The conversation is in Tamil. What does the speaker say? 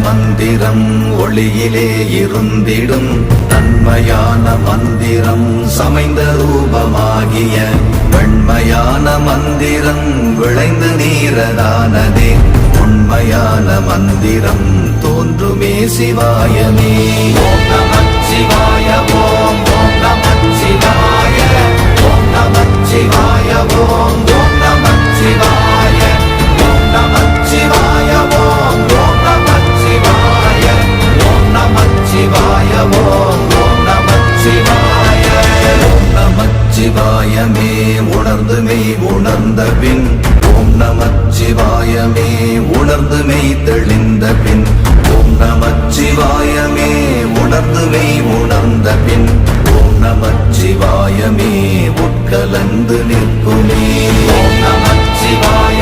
மந்திரம் ஒளியிலே இருந்திடும் தன்மையான மந்திரம் சமைந்த ரூபமாகிய வெண்மையான மந்திரம் விளைந்து நீரதானதே உண்மையான மந்திரம் தோன்றுமே சிவாயமே. ஓம் நமச்சிவாய ஓம் ஓம் நமச்சிவாய ஓம் நமச்சிவாய ஓம் ஓம் நமச்சிவாய ஓம் நமச்சிவாய ஓம் ஓம் நமச்சிவாய ஓம் நமச்சிவாய ஓம் ஓம் நமச்சிவாய. ஓம் நமச்சிவாயமே உணர்ந்து மெய் உணர்ந்த பின் ஓம் நமச்சிவாயமே உணர்ந்து மெய் தெளிந்த பின் ஓம் நமச்சிவாயமே உணர்ந்து மெய் உணர்ந்த பின் ஓம் நமச்சிவாயமே உட்கலந்து நிற்குமே. ஓம் நமச்சிவாய